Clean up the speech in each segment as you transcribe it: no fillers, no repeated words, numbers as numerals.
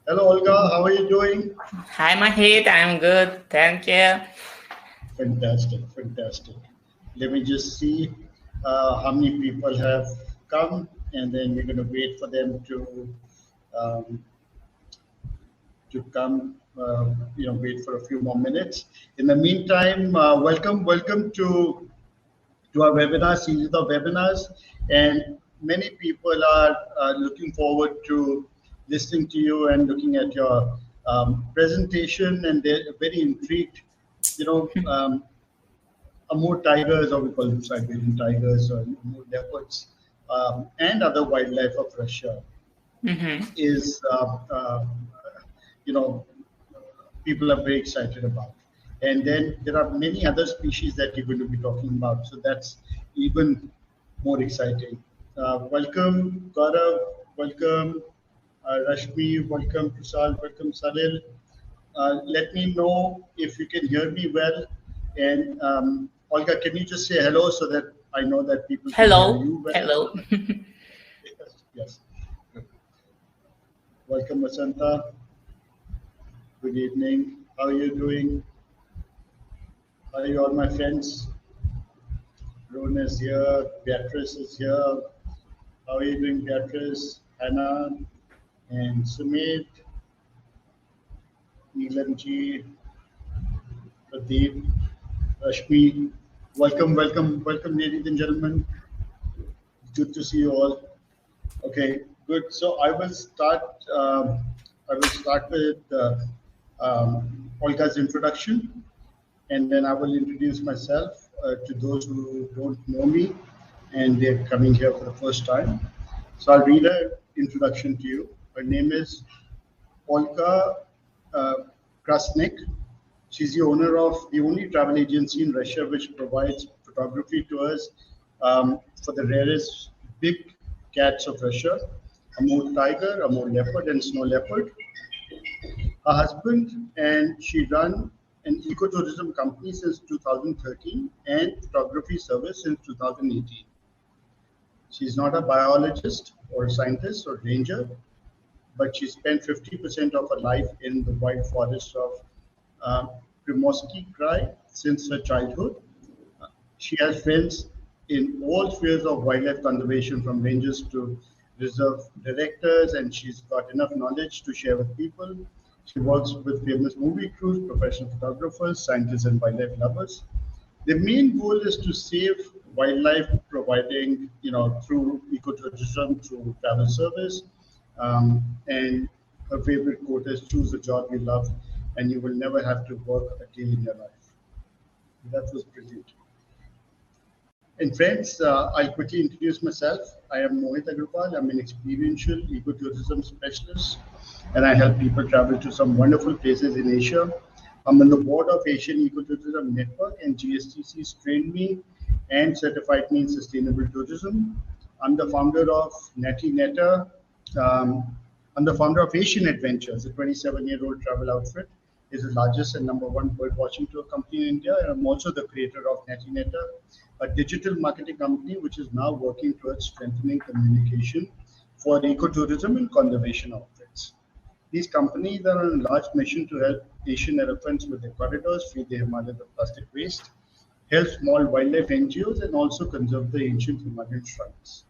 Hello, Olga. How are you doing? Hi, Mohit. I'm good. Thank you. Fantastic, fantastic. Let me just see how many people have come, and then we're going to wait for them um, to come. Wait for a few more minutes. In the meantime, welcome to our webinar series of webinars, and many people are looking forward to listening to you and looking at your presentation, and they're very intrigued. You know, Amur tigers, or we call them Siberian tigers, or Amur leopards, and other wildlife of Russia Mm-hmm. is, you know, people are very excited about. And then there are many other species that you're going to be talking about. So that's even more exciting. Welcome, Gaurav. Welcome, Rashmi. Welcome, Prasad. Welcome, Salil. Let me know if you can hear me well. And Olga, can you just say hello so that I know that people can hear Hello. you well? Hello. Yes. Yes. Welcome, Vasanta. Good evening. How are you doing? How are you all, my friends? Ron is here. Beatrice is here. How are you doing, Beatrice? Hannah and Sumit, Neelamji, Pradeep, Rashmi. Welcome, ladies and gentlemen. Good to see you all. Okay, good. So I will start. I will start with Olga's introduction, and then I will introduce myself to those who don't know me, and they're coming here for the first time. So I'll read an introduction to you. Her name is Olga uh, Krsnykh. She's the owner of the only travel agency in Russia which provides photography tours for the rarest big cats of Russia, Amur tiger, Amur leopard, and snow leopard. Her husband and she run an ecotourism company since 2013 and photography service since 2018. She's not a biologist or a scientist or ranger, but she spent 50% of her life in the wild forests of uh, Primorsky Krai since her childhood. She has friends in all spheres of wildlife conservation, from rangers to reserve directors, and she's got enough knowledge to share with people. She works with famous movie crews, professional photographers, scientists, and wildlife lovers. The main goal is to save wildlife, providing, through ecotourism, through travel service. And her favorite quote is, choose a job you love and you will never have to work a day in your life. That was brilliant. And friends, I'll quickly introduce myself. I am Mohit Aggarwal. I'm an experiential ecotourism specialist, and I help people travel to some wonderful places in Asia. I'm on the board of Asian Ecotourism Network, and GSTC's trained me and certified me in sustainable tourism. I'm the founder of Neti Netta. Um, I'm the founder of Asian Adventures, a 27-year-old travel outfit. It's the largest and number one bird watching tour company in India. And I'm also the creator of Neti Netta, a digital marketing company which is now working towards strengthening communication for ecotourism and conservation outfits. These companies are on a large mission to help Asian elephants with their corridors, free the Himalayas of plastic waste, help small wildlife NGOs, and also conserve the ancient Himalayan shrines.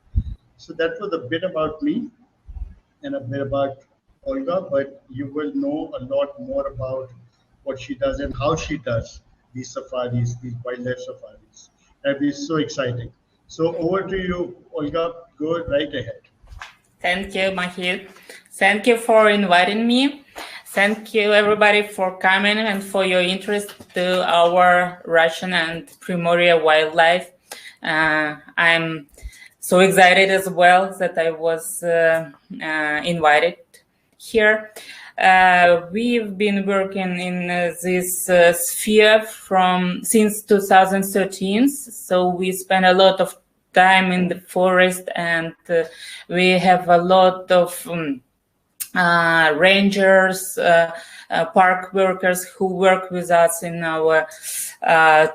So that was a bit about me and a bit about Olga, but you will know a lot more about what she does and how she does these safaris, these wildlife safaris. That'd be so exciting. So over to you, Olga. Go right ahead. Thank you, Mohit. Thank you for inviting me. Thank you, everybody, for coming and for your interest to our Russian and Primoria wildlife. I'm so excited as well that I was invited here. We've been working in this sphere since 2013, so we spent a lot of time in the forest, and we have a lot of rangers, park workers who work with us in our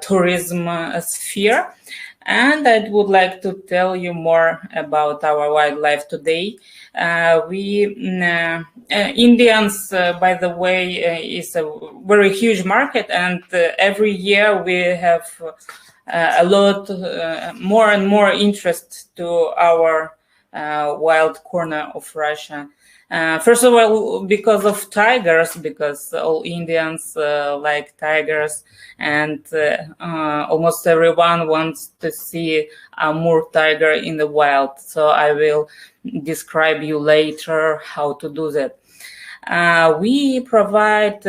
tourism sphere. And I would like to tell you more about our wildlife today. Indians, by the way, is a very huge market, and every year we have a lot more and more interest to our wild corner of Russia. First of all, because of tigers, because all Indians like tigers, and almost everyone wants to see Amur tiger in the wild. So I will describe you later how to do that. We provide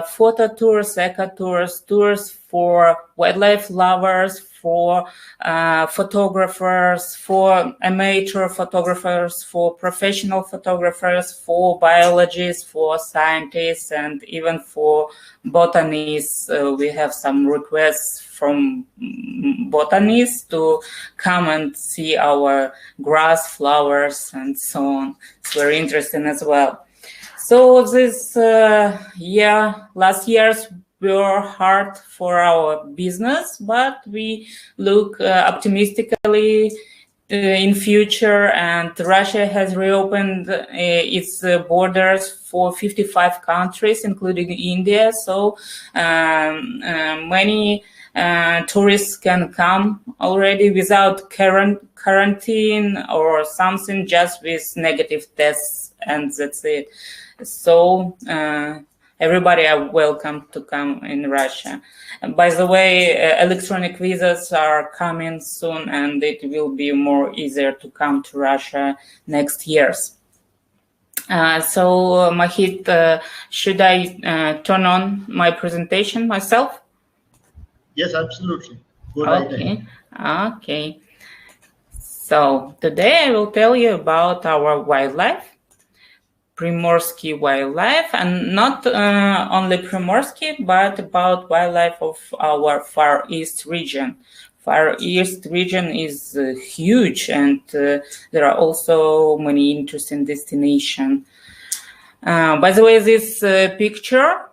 photo tours, eco tours, tours for wildlife lovers, for photographers, for amateur photographers, for professional photographers, for biologists, for scientists, and even for botanists. We have some requests from botanists to come and see our grass, flowers, and so on. It's very interesting as well. So this last years were hard for our business, but we look optimistically in future, and Russia has reopened its borders for 55 countries, including India. So many tourists can come already without quarantine or something, just with negative tests, and that's it. So everybody are welcome to come in Russia. And by the way, electronic visas are coming soon, and it will be more easier to come to Russia next years. So Mohit, should I turn on my presentation myself? Yes, absolutely. Go right ahead. Okay. So today I will tell you about our wildlife. Primorsky wildlife, and not only Primorsky, but about wildlife of our Far East region. Far East region is huge, and there are also many interesting destinations. By the way, this picture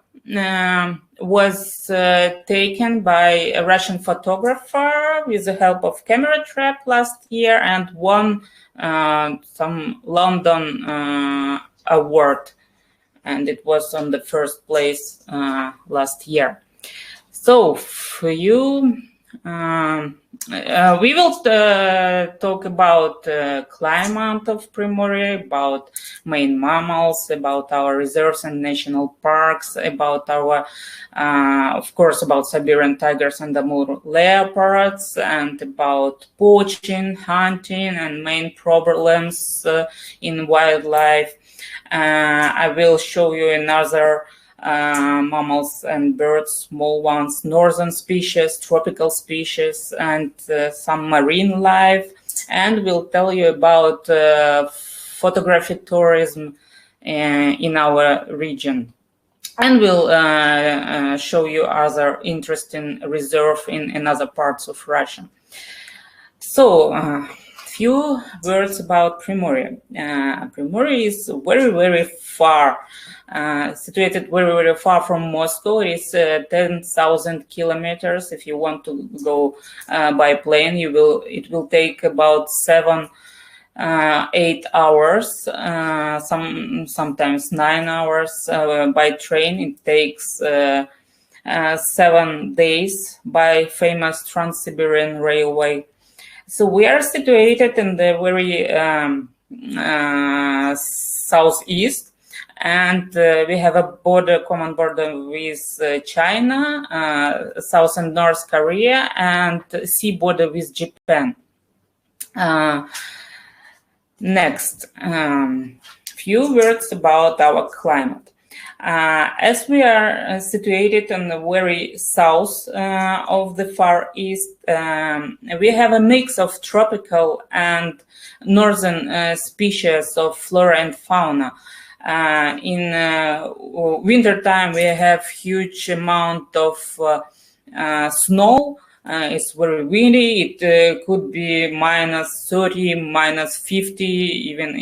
was taken by a Russian photographer with the help of camera trap last year, and won some London award, and it was on the first place last year. So for you, we will talk about climate of Primorie, about main mammals, about our reserves and national parks, about our, of course, about Siberian tigers and Amur leopards, and about poaching, hunting, and main problems in wildlife. I will show you another mammals and birds, small ones, northern species, tropical species, and some marine life. And we'll tell you about photography tourism in our region. And we'll show you other interesting reserve in other parts of Russia. So, few words about Primorie. Primorie is very, very far, situated very, very far from Moscow. It's 10,000 kilometers. If you want to go by plane, it will take about 7-8 hours, sometimes 9 hours. By train, it takes 7 days by famous Trans-Siberian Railway. So we are situated in the very southeast, and we have a common border with China, South and North Korea, and sea border with Japan. Next, few words about our climate. As we are situated on the very south of the Far East, we have a mix of tropical and northern species of flora and fauna. In wintertime, we have huge amount of snow. It's very windy. It could be -30, -50, even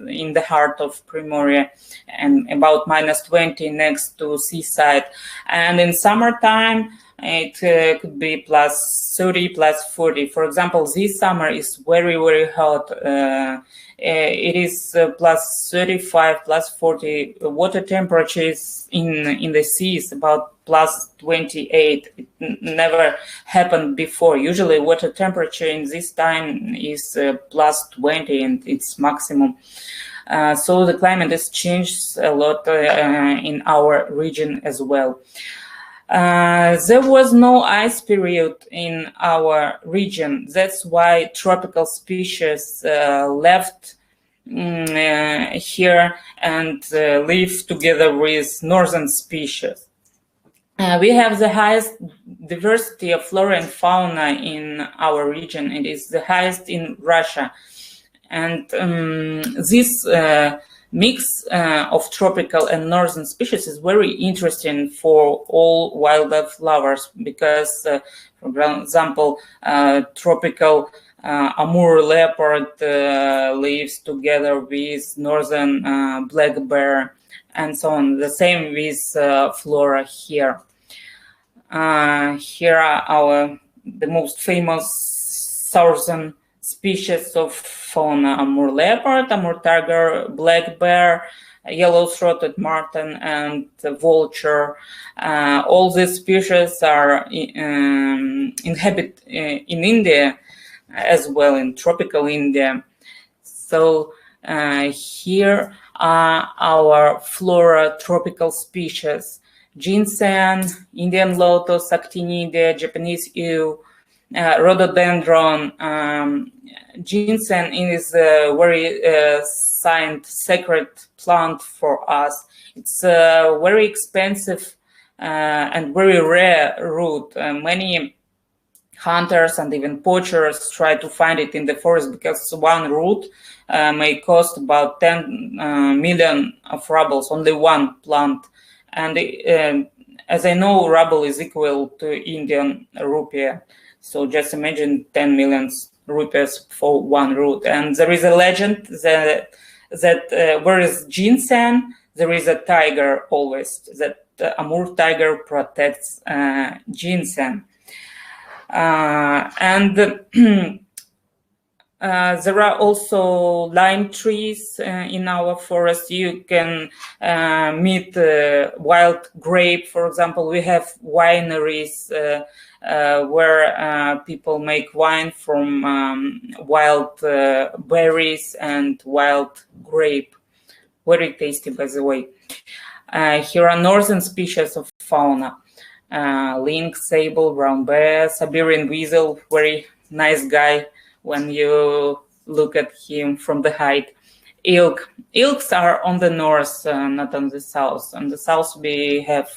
in the heart of Primorie, and about -20 next to seaside. And in summertime, it could be plus 30, plus 40. For example, this summer is very, very hot. It is plus 35, plus 40. Water temperatures in the sea is about plus 28. It never happened before. Usually water temperature in this time is plus 20 and it's maximum. So the climate has changed a lot in our region as well. There was no ice period in our region. That's why tropical species left here and live together with northern species. We have the highest diversity of flora and fauna in our region. It is the highest in Russia. And this mix of tropical and northern species is very interesting for all wildlife lovers because, for example, tropical Amur leopard lives together with northern black bear and so on. The same with flora here. Here are the most famous southern species of fauna: Amur leopard, Amur tiger, black bear, yellow-throated marten, and vulture. All these species are inhabit in India as well, in tropical India. So here are our flora tropical species: ginseng, Indian lotus, actinidia, Japanese yew, rhododendron. Ginseng is a very sacred plant for us. It's a very expensive and very rare root. Many hunters and even poachers try to find it in the forest because one root may cost about 10 million of rubles, only one plant. And as I know, ruble is equal to Indian rupee. So just imagine 10 million rupees for one root. And there is a legend that where is ginseng, there is a tiger always, that Amur tiger protects ginseng. And there are also lime trees in our forest. You can meet wild grape. For example, we have wineries where people make wine from wild berries and wild grape. Very tasty, by the way. Here are northern species of fauna: lynx, sable, brown bear, Siberian weasel, very nice guy when you look at him from the height. Elk. Elks are on the north, not on the south. On the south we have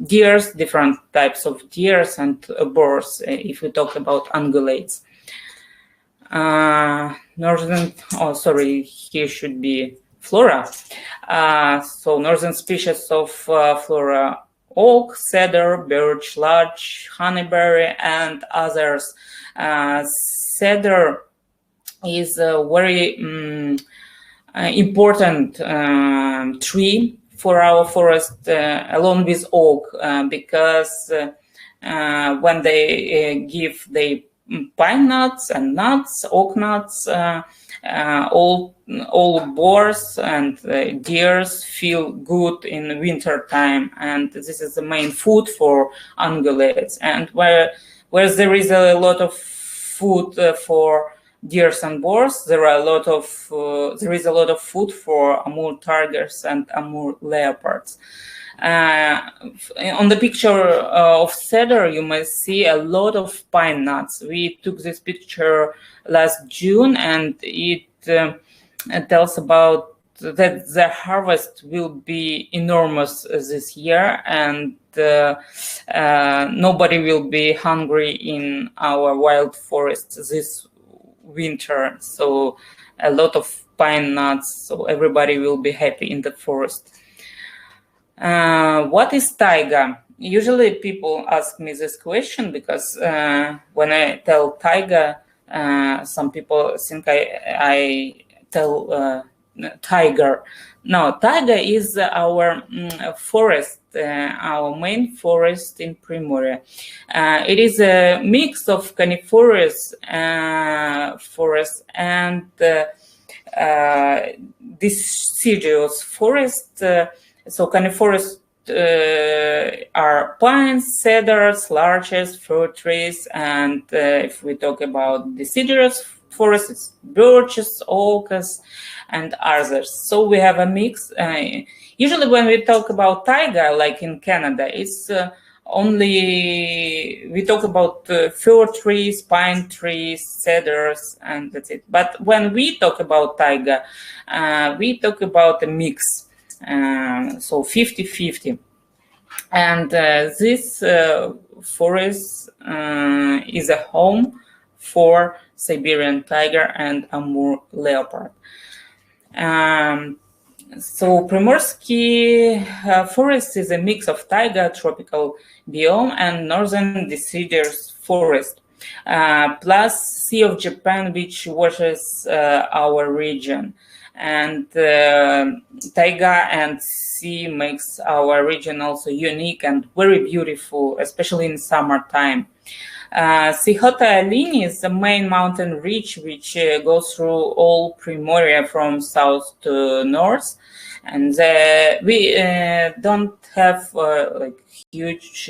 deers, different types of deers, and boars, if we talk about ungulates. Here should be flora. So northern species of flora: oak, cedar, birch, larch, honeyberry, and others. Cedar is a very important tree for our forest, along with oak, because when they give the pine nuts and nuts, oak nuts, all boars and deers feel good in winter time, and this is the main food for ungulates. And where there is a lot of food for deers and boars, there is a lot of food for Amur tigers and Amur leopards. On the picture of cedar, you may see a lot of pine nuts. We took this picture last June, and it tells about that the harvest will be enormous this year, and nobody will be hungry in our wild forests this winter. So a lot of pine nuts, so everybody will be happy in the forest. What is taiga? Usually people ask me this question because when I tell taiga, some people think I tell tiger. No, taiga is our forest our main forest in Primoria. It is a mix of coniferous forest and deciduous forest. So coniferous are pines, cedars, larches, fruit trees, and if we talk about deciduous forests, it's birches, oaks, and others. So we have a mix. Usually when we talk about taiga, like in Canada, it's only we talk about fir trees, pine trees, cedars, and that's it. But when we talk about taiga, we talk about a mix, so 50-50. And this forest is a home for Siberian tiger and Amur leopard. So Primorsky forest is a mix of taiga, tropical biome, and northern deciduous forest, plus Sea of Japan, which washes our region. And taiga and sea makes our region also unique and very beautiful, especially in summertime. Sikhota-Alini is the main mountain ridge which goes through all Primoria from south to north, and we don't have like huge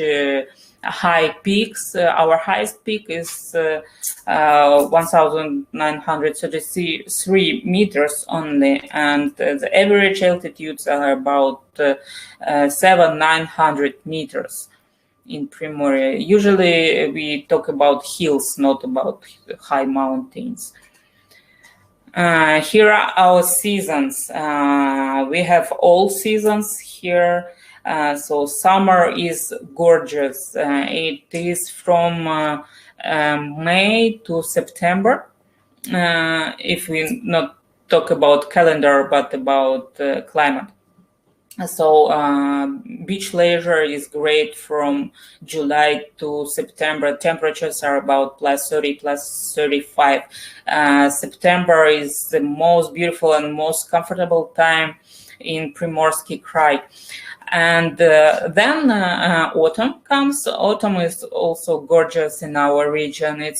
high peaks. Our highest peak is 1,933 meters only, and the average altitudes are about 700-900 meters in Primoria. Usually we talk about hills, not about high mountains. Here are our seasons. We have all seasons here. So summer is gorgeous. It is from May to September. If we not talk about calendar, but about climate. So beach leisure is great from July to September. Temperatures are about +30, +35. September is the most beautiful and most comfortable time in Primorsky Krai. And then autumn comes. Autumn is also gorgeous in our region. It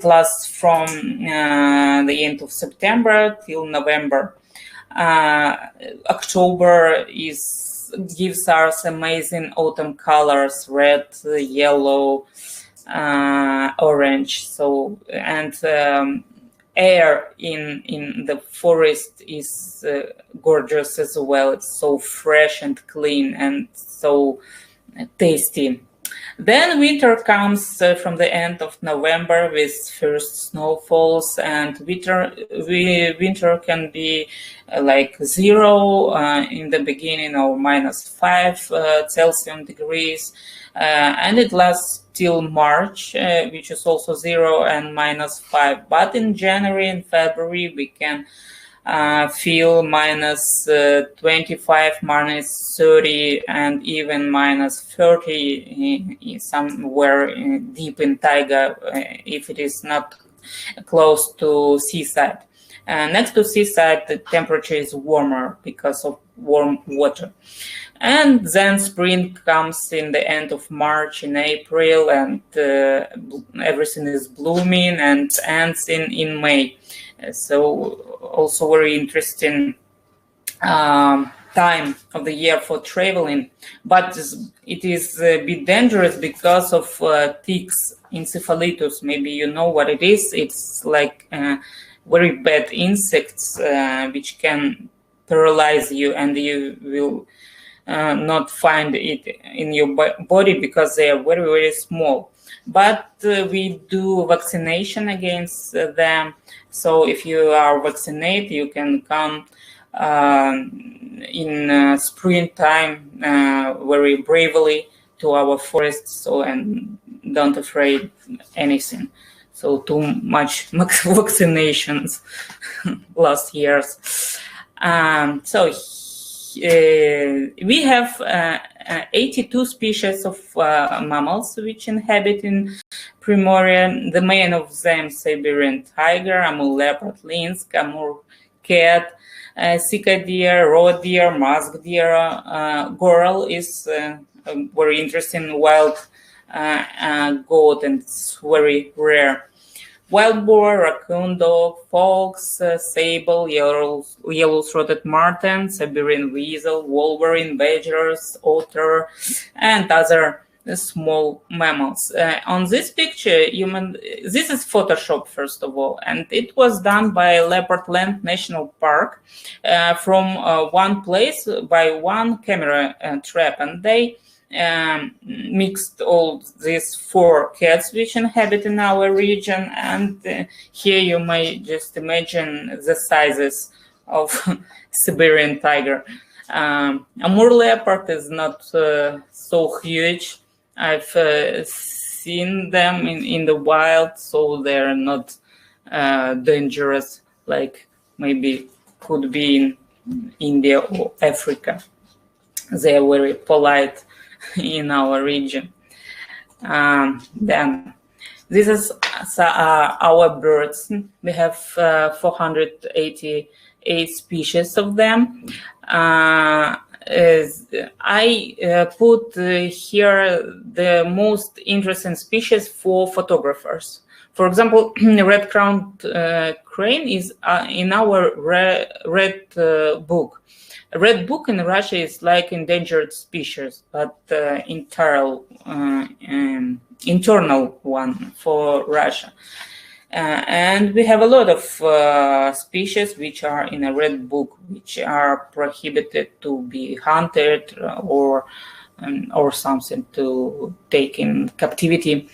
lasts from the end of September till November. October gives us amazing autumn colors: red, yellow, orange. So and air in the forest is gorgeous as well. It's so fresh and clean and so tasty. Then winter comes from the end of November with first snowfalls, and winter can be like 0 in the beginning or -5 Celsius degrees, and it lasts till March, which is also 0 and -5. But in January and February we can feel -25, -30, and even -30 somewhere deep in taiga if it is not close to seaside. Next to seaside, the temperature is warmer because of warm water. And then spring comes in the end of March, in April, and everything is blooming and ends in May. So also very interesting time of the year for traveling, but it is a bit dangerous because of ticks, encephalitis. Maybe you know what it is. It's like very bad insects which can paralyze you, and you will not find it in your body because they are very, very small. But we do vaccination against them. So if you are vaccinated, you can come in springtime very bravely to our forests, so and don't afraid anything. So too much vaccinations last years. So we have 82 species of mammals which inhabit in Primoria. The main of them: Siberian tiger, Amur leopard, lynx, Amur cat, sika deer, roe deer, musk deer. Goral is a very interesting wild goat, and it's very rare. Wild boar, raccoon dog, fox, sable, yellow-throated marten, Siberian weasel, wolverine, badgers, otter, and other small mammals. On this picture, this is Photoshop, first of all, and it was done by Leopard Land National Park from one place by one camera trap, and they mixed all these 4 cats which inhabit in our region, and here you may just imagine the sizes of Siberian tiger. Amur leopard is not so huge. I've seen them in the wild, so they're not dangerous like maybe could be in India or Africa. They are very polite in our region. Then this is our birds. We have 488 species of them. I put here the most interesting species for photographers. For example, red-crowned crane is in our red book. A red book in Russia is like endangered species, but internal one for Russia. And we have a lot of species which are in a red book, which are prohibited to be hunted or something to take in captivity.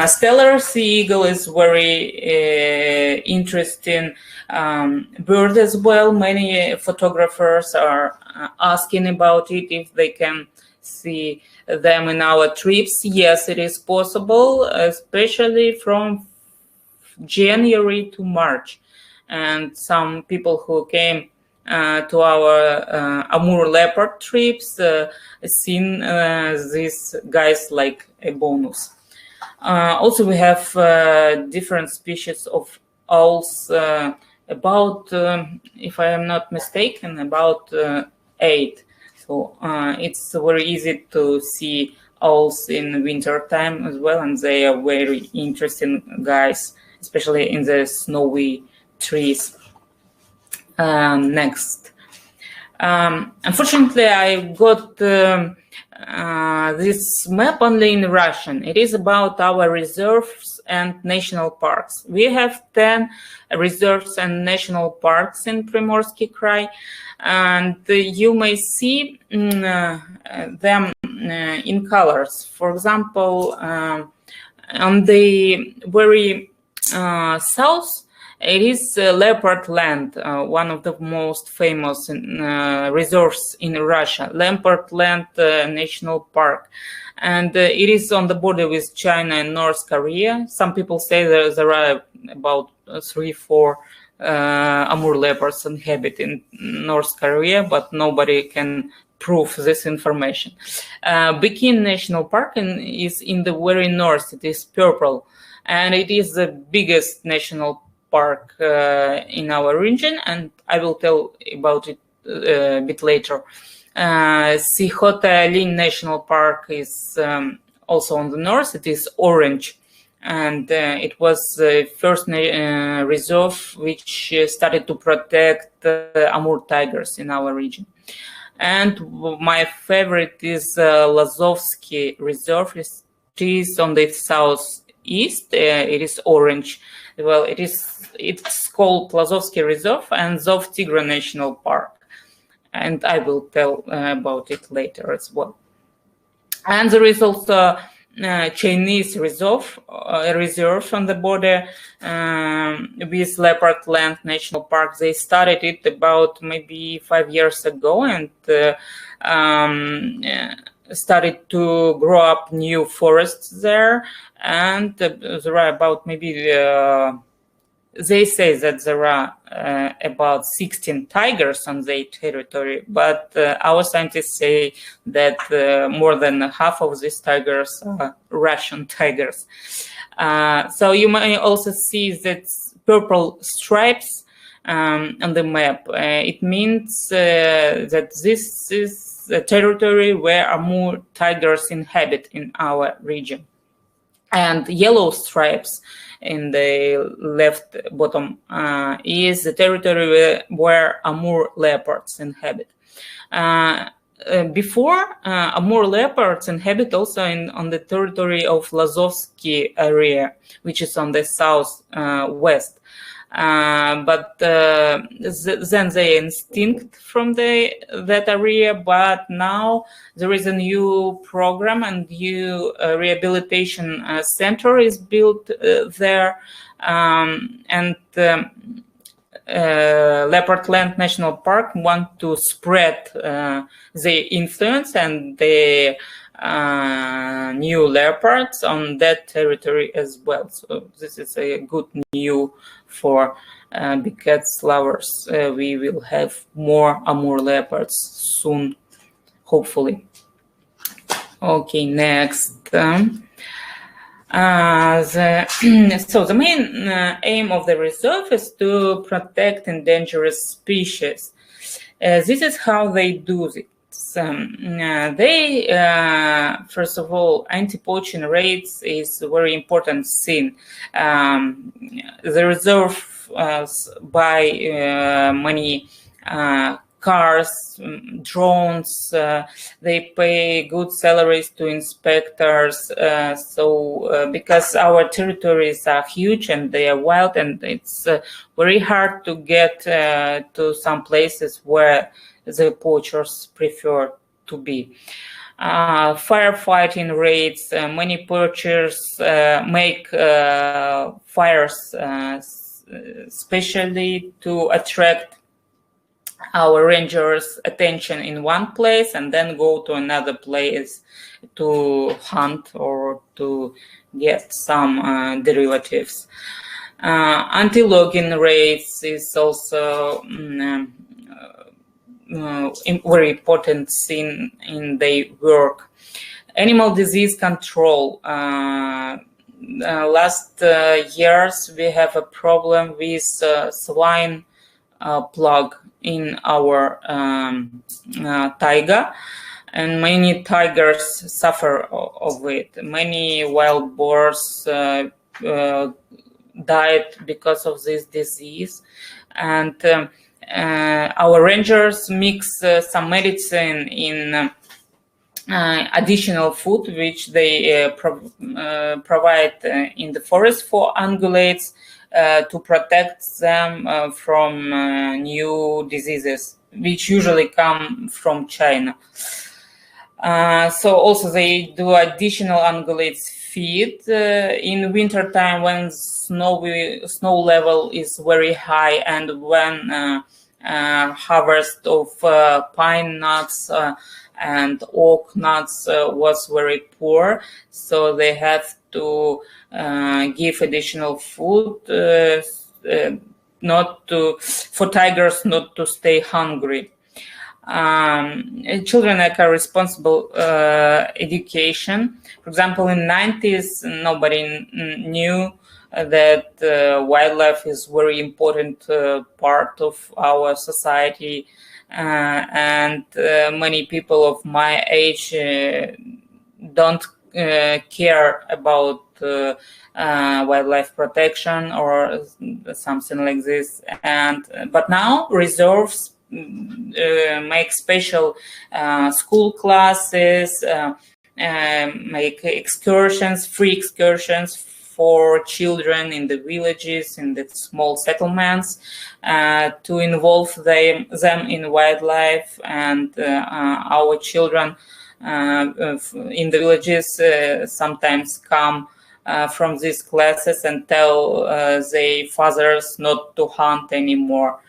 Stellar sea eagle is very interesting bird as well. Many photographers are asking about it, if they can see them in our trips. Yes, it is possible, especially from January to March. And some people who came to our Amur leopard trips seen these guys like a bonus. Also, we have different species of owls, about, if I am not mistaken, about 8. So it's very easy to see owls in winter time as well, and they are very interesting guys, especially in the snowy trees. Next. Unfortunately, I got this map only in Russian. It is about our reserves and national parks. We have 10 reserves and national parks in Primorsky Krai, and you may see them in colors. For example, on the very south, it is Leopard Land, one of the most famous reserves in Russia, Leopard Land National Park. And it is on the border with China and North Korea. Some people say there are about 3-4 Amur leopards inhabit in North Korea, but nobody can prove this information. Bikin National Park is in the very north. It is purple, and it is the biggest national park in our region, and I will tell about it a bit later. Sikhota-Lin National Park is also on the north. It is orange, and it was the first reserve which started to protect Amur tigers in our region. And my favorite is Lazovsky Reserve. It is on the southeast. It is orange. Well, it's called Lazovsky Reserve and Zov Tigra National Park, and I will tell about it later as well. And there is also Chinese reserve on the border with Leopard Land National Park. They started it about maybe 5 years ago, and started to grow up new forests there. And there are about maybe they say that there are about 16 tigers on their territory, but our scientists say that more than half of these tigers are Russian tigers. So you may also see that purple stripes on the map. It means that this is a territory where Amur tigers inhabit in our region. And yellow stripes in the left bottom is the territory where Amur leopards inhabit. Before, Amur leopards inhabit also on the territory of Lazovsky area, which is on the south west. But then they extinct from that area. But now there is a new program and new rehabilitation center is built there, and Leopardland National Park want to spread the influence and the new leopards on that territory as well. So this is a good news for big cats lovers. We will have more Amur leopards soon, hopefully. Okay, next. So the main aim of the reserve is to protect endangered species. This is how they do it. They, first of all, anti-poaching raids is a very important thing. The reserve buy many cars, drones, they pay good salaries to inspectors. Because our territories are huge and they are wild, and it's very hard to get to some places where the poachers prefer to be. Firefighting raids, many poachers make fires especially to attract our rangers' attention in one place and then go to another place to hunt or to get some derivatives. Anti-logging raids is also very important thing in their work. Animal disease control. Last years we have a problem with swine plague in our taiga, and many tigers suffer of it. Many wild boars died because of this disease, and our rangers mix some medicine in additional food which they provide in the forest for ungulates to protect them from new diseases which usually come from China. So also they do additional ungulates feed in winter time when snow level is very high and when harvest of pine nuts and oak nuts was very poor, so they have to give additional food for tigers not to stay hungry. Children are responsible education. For example, in 90s, nobody knew that wildlife is very important part of our society, and many people of my age don't care about wildlife protection or something like this. But now reserves make special school classes, make excursions, free excursions for children in the villages, in the small settlements, to involve them in wildlife. And our children in the villages sometimes come from these classes and tell their fathers not to hunt anymore.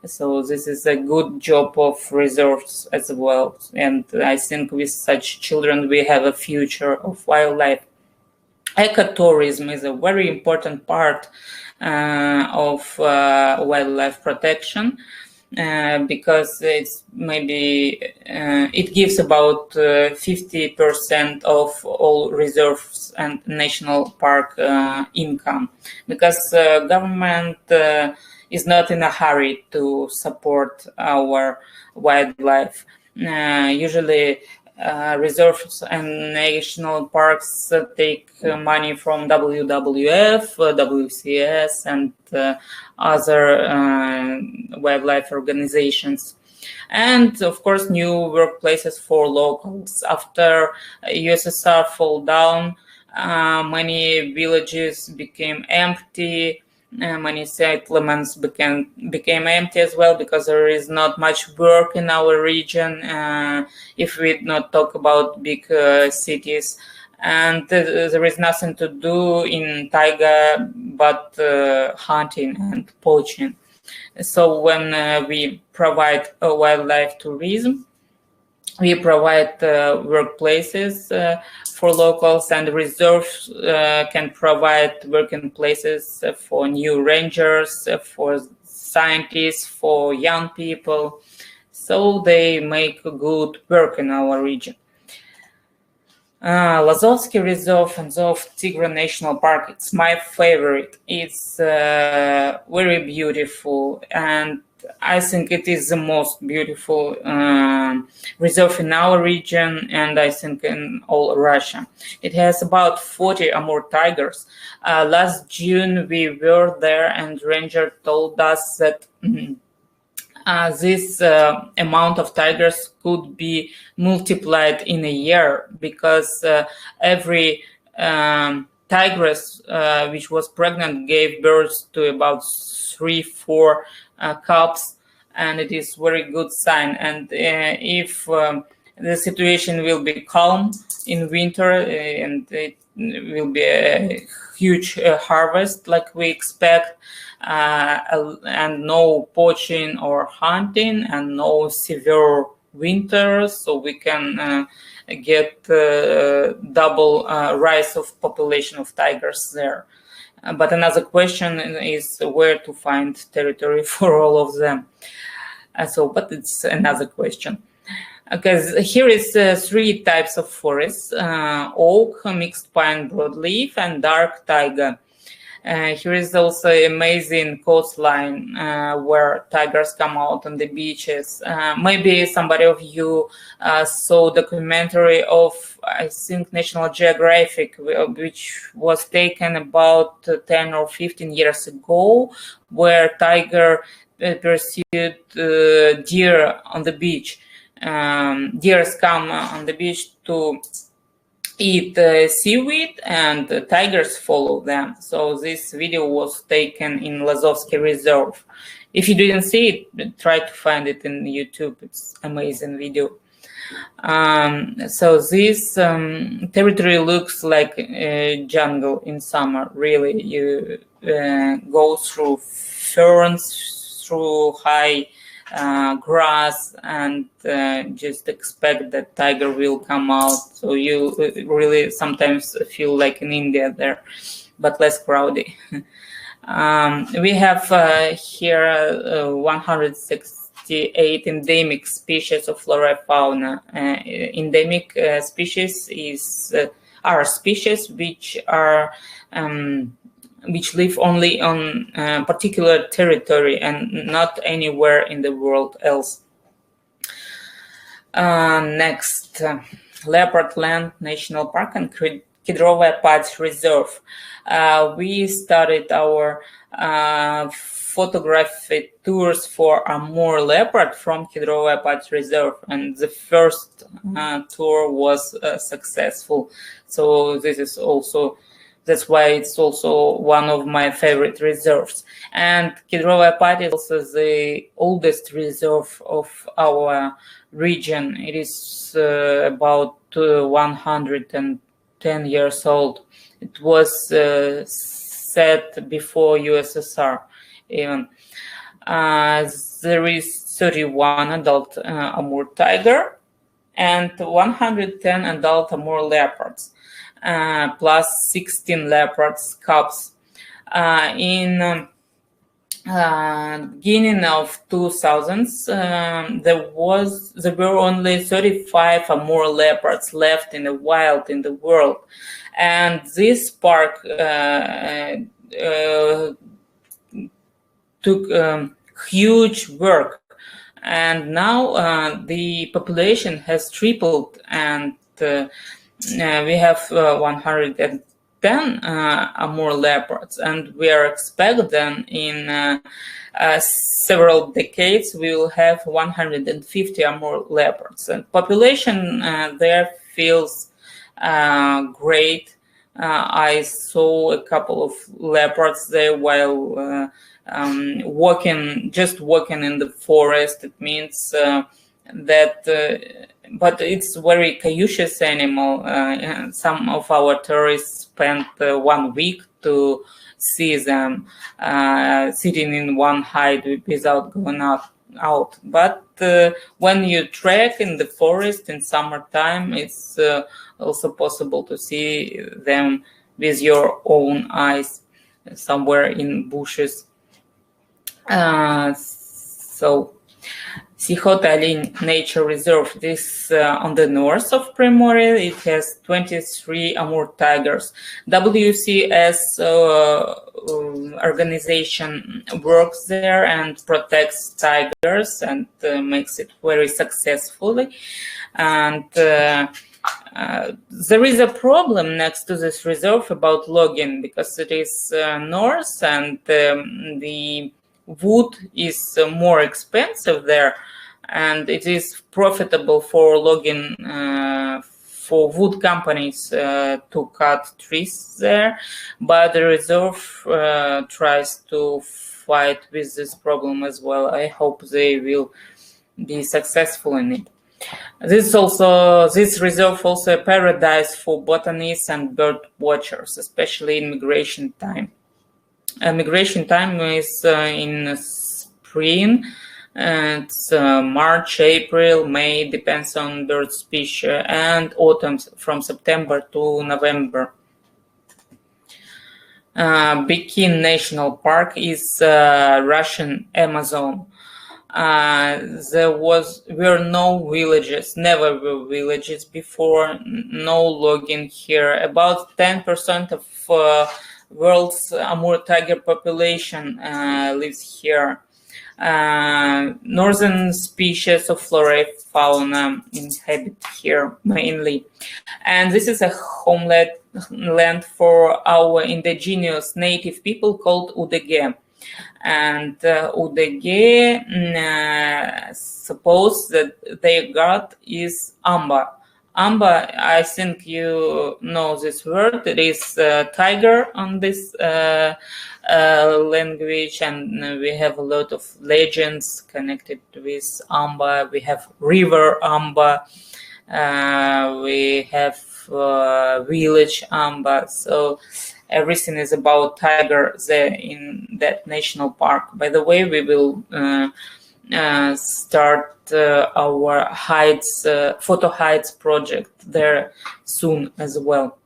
So this is a good job of reserves as well. And I think with such children, we have a future of wildlife. Ecotourism is a very important part of wildlife protection because it's it gives about 50% of all reserves and national park income, because government is not in a hurry to support our wildlife. Usually reserves and national parks take money from WWF, WCS, and other wildlife organizations. And of course, new workplaces for locals. After USSR fall down, many villages became empty. Many settlements became empty as well, because there is not much work in our region, if we not talk about big cities. And there is nothing to do in taiga but hunting and poaching. So when we provide wildlife tourism, we provide workplaces for locals, and reserves can provide working places for new rangers, for scientists, for young people. So they make good work in our region. Lazovsky Reserve and Zov-Tigre National Park, it's my favorite. It's very beautiful, and I think it is the most beautiful reserve in our region, and I think in all Russia. It has about 40 Amur tigers. Last June we were there, and ranger told us that this amount of tigers could be multiplied in a year, because every tigress which was pregnant gave birth to about 3-4 cubs, and it is very good sign. And if the situation will be calm in winter, and it will be a huge harvest like we expect, and no poaching or hunting, and no severe winters, so we can get double rise of population of tigers there. But another question is where to find territory for all of them. But it's another question. Because here is 3 types of forests: oak, mixed pine, broadleaf, and dark taiga. Here is also amazing coastline where tigers come out on the beaches. Maybe somebody of you saw documentary of, I think, National Geographic, which was taken about 10 or 15 years ago, where tiger pursued deer on the beach. Deers come on the beach to eat seaweed, and tigers follow them. So this video was taken in Lazovsky Reserve. If you didn't see it, try to find it in YouTube. It's amazing video. So this territory looks like a jungle in summer. Really, you go through ferns, through high grass, and just expect that tiger will come out. So you really sometimes feel like in India there, but less crowded. We have here 168 endemic species of flora and fauna. Endemic species are species which are which live only on particular territory and not anywhere in the world else. Next, Leopard Land National Park and Kidrov Leopard Reserve. We started our photography tours for Amur leopard from Kidrov Leopard Reserve, and the first tour was successful. So this is also, that's why it's also one of my favorite reserves. And Kidrov Leopard is also the oldest reserve of our region. It is about 110 years old. It was set before USSR even. There is 31 adult Amur tiger and 110 adult Amur leopards. Plus 16 leopards cubs. In beginning of 2000s, there were only 35 Amur leopards left in the wild in the world, and this park took huge work, and now the population has tripled, and we have 110 Amur leopards, and we are expecting in several decades we will have 150 Amur leopards, and population there feels great. I saw a couple of leopards there while walking in the forest. It means that, but it's very cautious animal. Some of our tourists spent 1 week to see them sitting in one height without going out. But when you trek in the forest in summertime, it's also possible to see them with your own eyes somewhere in bushes. So Sikhot Olень Nature Reserve, this on the north of Primoria, it has 23 Amur tigers. WCS organization works there and protects tigers and makes it very successfully. And there is a problem next to this reserve about logging, because it is north and the wood is more expensive there, and it is profitable for logging for wood companies to cut trees there, but the reserve tries to fight with this problem as well. I hope they will be successful in it. This reserve also a paradise for botanists and bird watchers, especially in migration time. Migration time is in spring, and it's March, April, May, depends on bird species, and autumn from September to November. Bikin National Park is Russian Amazon. There were no villages, never were villages before, no logging here. About 10% of world's Amur tiger population lives here. Northern species of flora and fauna inhabit here mainly. And this is a homeland for our indigenous native people called Udege. And Udege suppose that their god is Amba. Amba, I think you know this word. It is tiger on this language, and we have a lot of legends connected with Amba. We have river Amba, we have village Amba. So everything is about tiger there in that national park. By the way, we will start our hides, photo hides project there soon as well.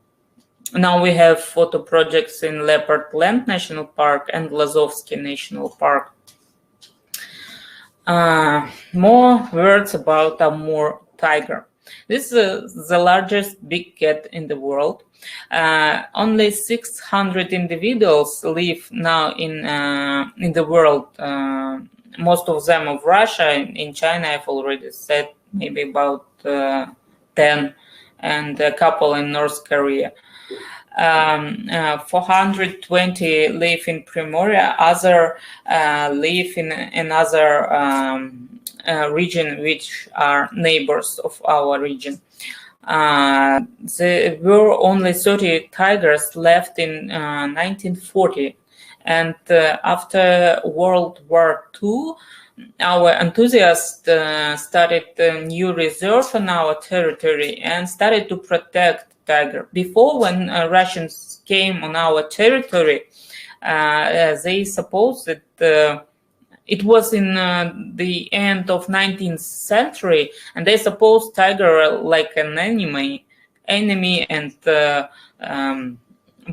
Now we have photo projects in Leopard Land National Park and Lazovsky National Park. More words about Amur tiger. This is the largest big cat in the world. Only 600 individuals live now in the world. Most of them of Russia. In China, I've already said maybe about 10, and a couple in North Korea. 420 live in Primoria. Other live in another region, which are neighbors of our region. There were only 30 tigers left in 1940. And after World War II, our enthusiasts started a new reserve on our territory and started to protect tiger. Before, when Russians came on our territory, they supposed that it was in the end of 19th century, and they supposed tiger like an enemy and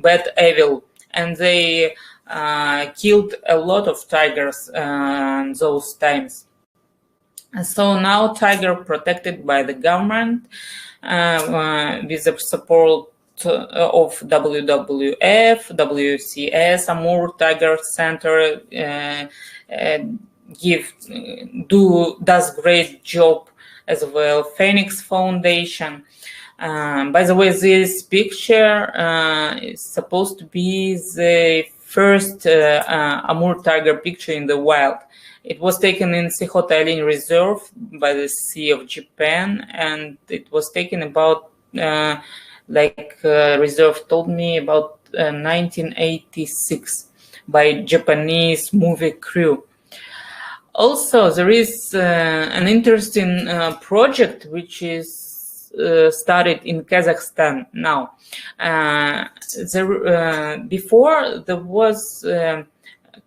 bad evil, and they killed a lot of tigers in those times. So now tiger protected by the government with the support of WWF, WCS, Amur Tiger Center does great job as well. Phoenix Foundation. By the way, this picture is supposed to be the first Amur tiger picture in the wild. It was taken in Sekhote Reserve by the Sea of Japan, and it was taken about, reserve told me, about 1986 by Japanese movie crew. Also, there is an interesting project which is started in Kazakhstan now. Before there was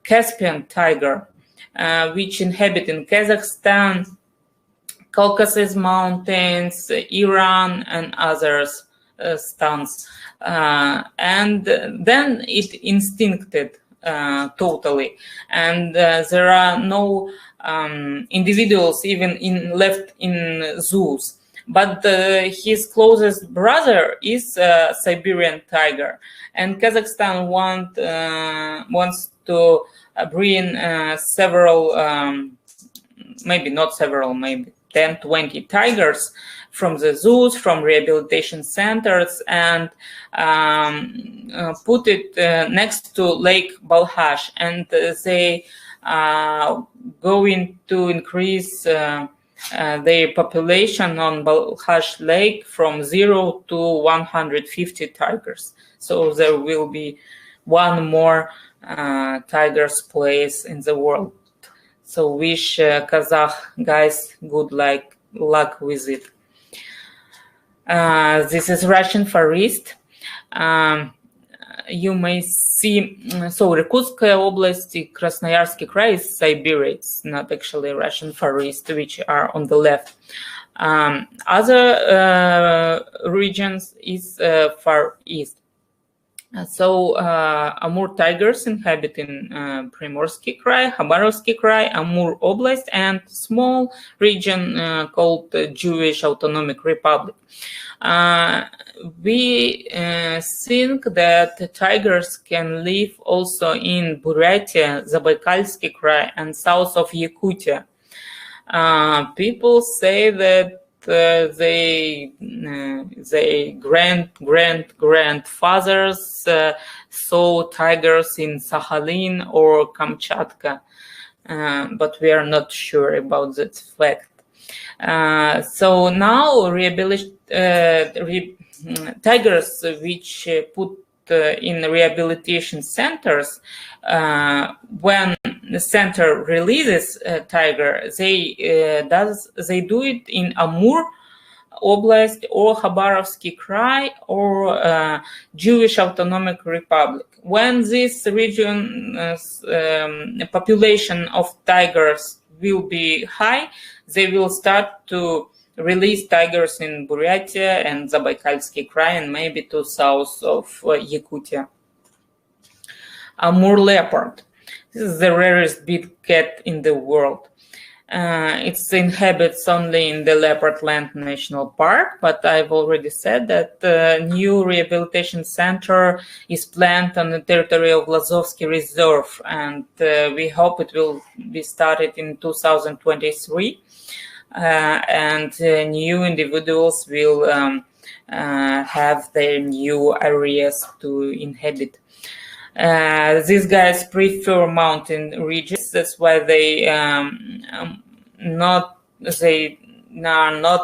Caspian tiger, which inhabit in Kazakhstan, Caucasus Mountains, Iran, and others stands. And then it extincted totally, and there are no individuals even left in zoos. But his closest brother is Siberian tiger, and Kazakhstan wants to bring several, maybe not several, maybe 10, 20 tigers from the zoos, from rehabilitation centers, and put it next to Lake Balkhash, and they are going to increase their population on Balkhash Lake from 0 to 150 tigers. So there will be one more tigers place in the world. So wish Kazakh guys good luck with it. This is Russian forest. You may see, so Irkutskaya область, Krasnoyarsk Krai is Siberia. It's not actually Russian forest, which are on the left. Other regions is far east. So Amur tigers inhabit in Primorsky Krai, Khabarovsky Krai, Amur Oblast, and small region called Jewish Autonomic Republic. We think that tigers can live also in Buryatia, Zabaikalsky Krai, and south of Yakutia. People say that they grandfathers saw tigers in Sakhalin or Kamchatka, but we are not sure about that fact. So now tigers which put in rehabilitation centers, when the center releases a tiger, they do it in Amur Oblast or Khabarovsky Krai or Jewish Autonomic Republic. When this region's population of tigers will be high, they will start to release tigers in Buryatia and Zabaikalsky Krai and maybe to south of Yakutia. Amur leopard. This is the rarest big cat in the world. It inhabits only in the Leopard Land National Park, but I've already said that the new rehabilitation center is planned on the territory of Lazovsky Reserve, and we hope it will be started in 2023. And new individuals will have their new areas to inhabit. These guys prefer mountain regions. That's why they are not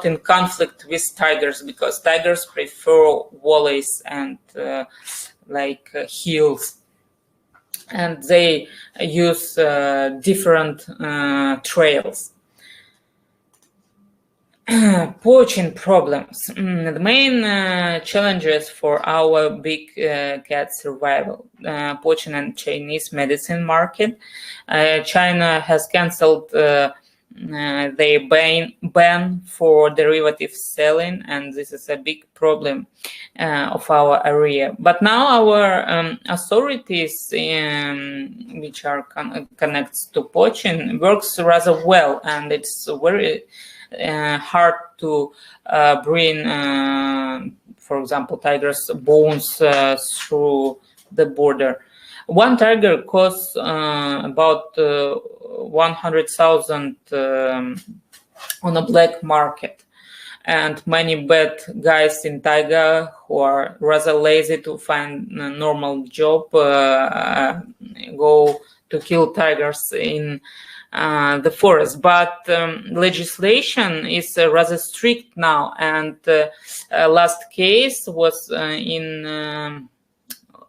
in conflict with tigers, because tigers prefer valleys and hills, and they use different trails. Poaching problems. The main challenges for our big cat survival. Poaching and Chinese medicine market. China has cancelled their ban for derivative selling, and this is a big problem of our area. But now our authorities, which are connected to poaching, works rather well, and it's very hard to bring for example, tigers' bones through the border. One tiger costs about 100,000 on a black market. And many bad guys in taiga who are rather lazy to find a normal job go to kill tigers in the forest. But legislation is rather strict now, and last case was in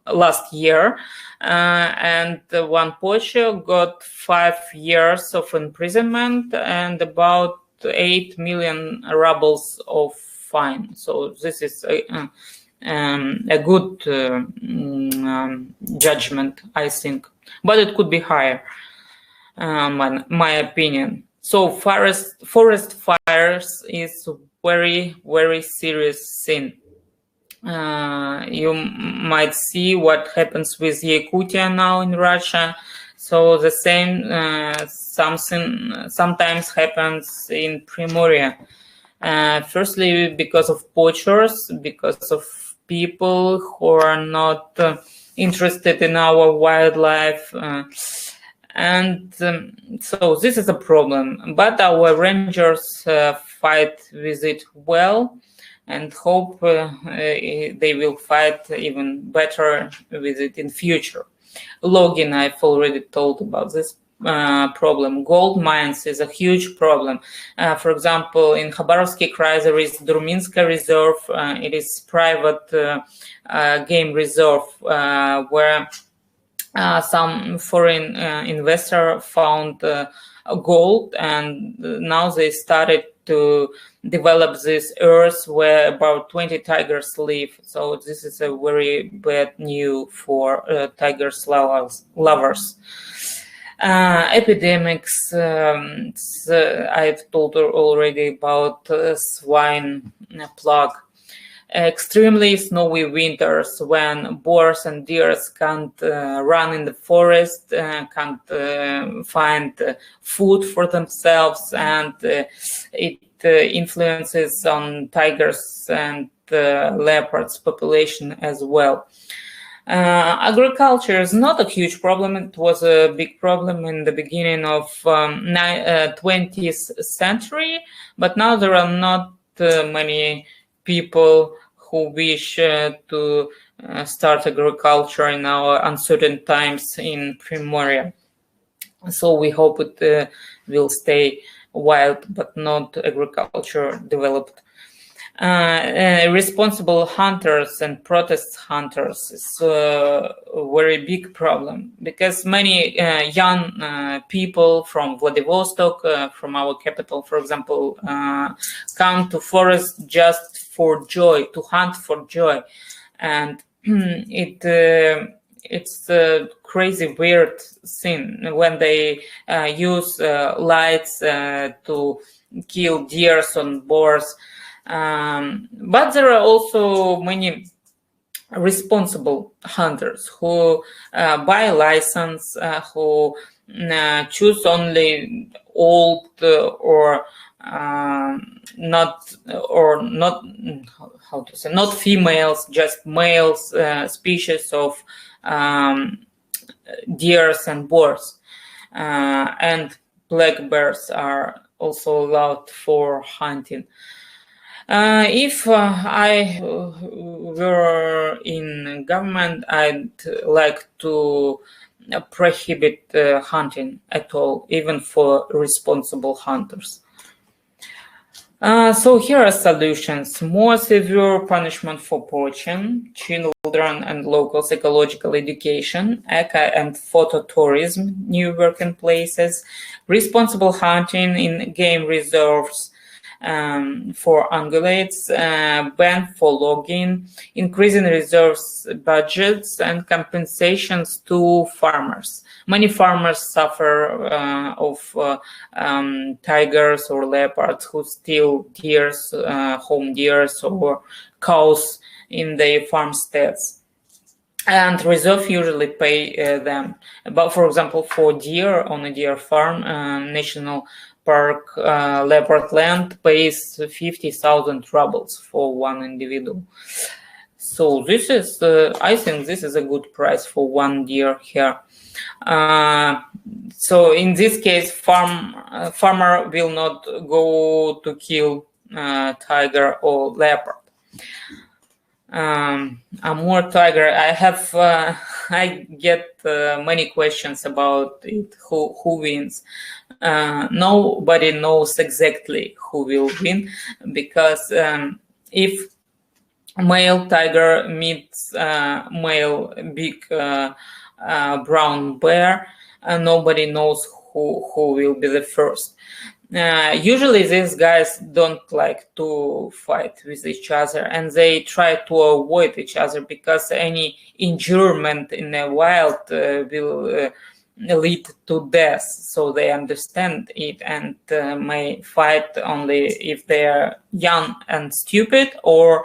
last year, and one poacher got 5 years of imprisonment and about 8 million rubles of fine. So this is a good judgment, I think, but it could be higher, my opinion. So forest fires is very, very serious thing. You might see what happens with Yakutia now in Russia. So the same something sometimes happens in Primoria. Firstly, because of poachers, because of people who are not interested in our wildlife. So this is a problem. But our rangers fight with it well, and hope they will fight even better with it in future. Logging, I've already told about this problem. Gold mines is a huge problem. For example, in Khabarovsky Krai there is Durminska Reserve. It is private game reserve where some foreign investor found gold, and now they started to develop this earth where about 20 tigers live. So this is a very bad news for tigers lovers. Epidemics, I've told already about swine plague. Extremely snowy winters when boars and deer can't run in the forest, can't find food for themselves, and it influences on tigers and leopards population as well. Agriculture is not a huge problem. It was a big problem in the beginning of 20th century, but now there are not many people who wish to start agriculture in our uncertain times in Primoria. So we hope it will stay wild, but not agriculture developed. Responsible hunters and protest hunters is a very big problem, because many young people from Vladivostok, from our capital, for example, come to forest just for joy, to hunt for joy, and it's a crazy weird thing when they use lights to kill deers and boars. But there are also many responsible hunters who buy a license, who choose only old or not females, just males species of deers and boars, and black bears are also allowed for hunting. If I were in government, I'd like to prohibit hunting at all, even for responsible hunters. So here are solutions: more severe punishment for poaching, children and local psychological education, eco and photo tourism, new working places, responsible hunting in game reserves for ungulates, ban for logging, increasing reserves budgets, and compensations to farmers. Many farmers suffer of tigers or leopards who steal deers, home deers or cows in their farmsteads. and reserve usually pay them. But for example, for deer on a deer farm, national park leopard land pays 50,000 rubles for one individual. So this is, I think, this is a good price for one deer here. So in this case, farmer will not go to kill tiger or leopard. Amur tiger, I get many questions about it. Who wins? Nobody knows exactly who will win, because if male tiger meets male big brown bear, nobody knows who will be the first. Usually these guys don't like to fight with each other, and they try to avoid each other, because any injurement in the wild will lead to death. So they understand it and may fight only if they are young and stupid, or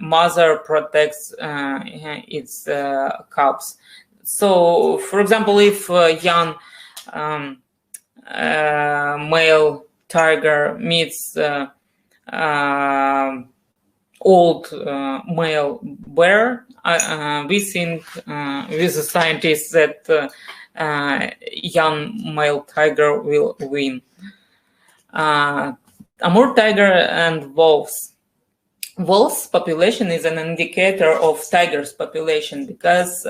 mother protects its cubs. So, for example, if young male tiger meets old male bear, we think with the scientists that young male tiger will win. Amur tiger and wolves. Wolves population is an indicator of tigers population, because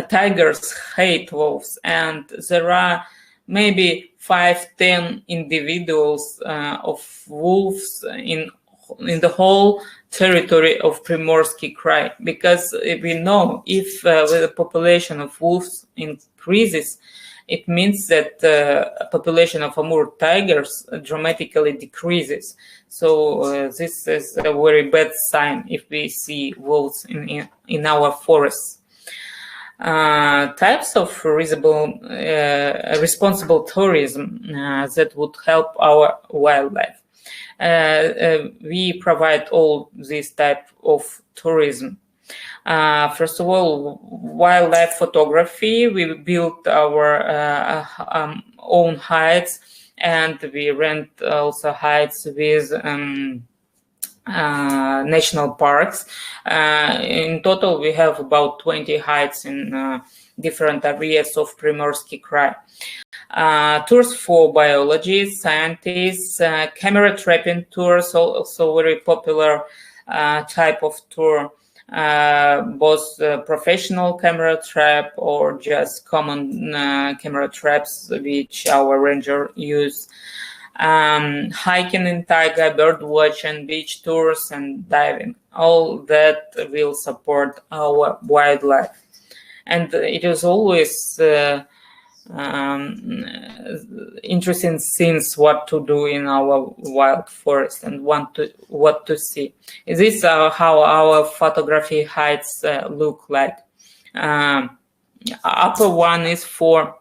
tigers hate wolves, and there are maybe 5-10 individuals of wolves in the whole territory of Primorsky Krai, because we know if the population of wolves increases, it means that the population of Amur tigers dramatically decreases. So this is a very bad sign if we see wolves in our forests. Types of responsible tourism that would help our wildlife. We provide all these type of tourism. First of all, wildlife photography. We built our own hides, and we rent also hides with national parks. In total, we have about 20 hides in different areas of Primorsky Krai. Tours for biologists, scientists, camera trapping tours, also very popular type of tour. Both professional camera trap or just common camera traps which our ranger use. Hiking in taiga, bird watching, beach tours, and diving. All that will support our wildlife. And it is always interesting things what to do in our wild forest and what to see. This is how our photography hides look like. Upper one is for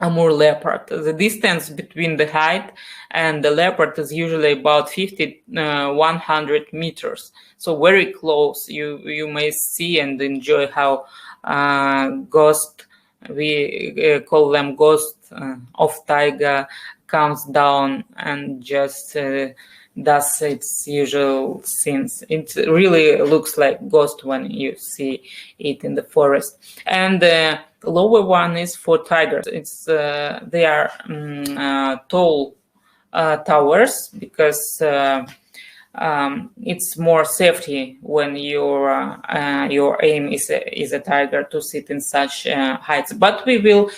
Amur leopard. The distance between the height and the leopard is usually about 100 meters. So very close. You may see and enjoy how ghost, we call them ghost of taiga, comes down and just does its usual things. It really looks like ghost when you see it in the forest. And the lower one is for tigers. It's they are tall towers, because it's more safety when your aim is a tiger to sit in such heights. But we will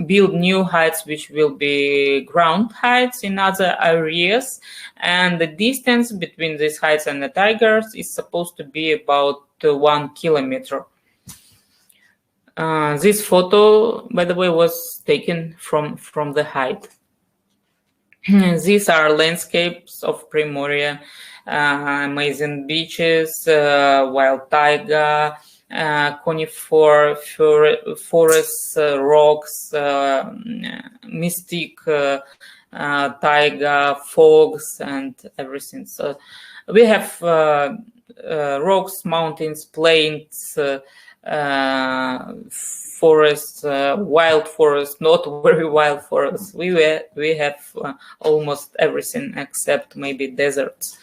build new heights which will be ground heights in other areas, and the distance between these heights and the tigers is supposed to be about 1 kilometer. This photo, by the way, was taken from the height. These are landscapes of Primoria, amazing beaches, wild taiga, conifer forests, rocks, mystic taiga, fogs, and everything. So we have rocks, mountains, plains, forests, wild forests, not very wild forests. We have almost everything except maybe deserts.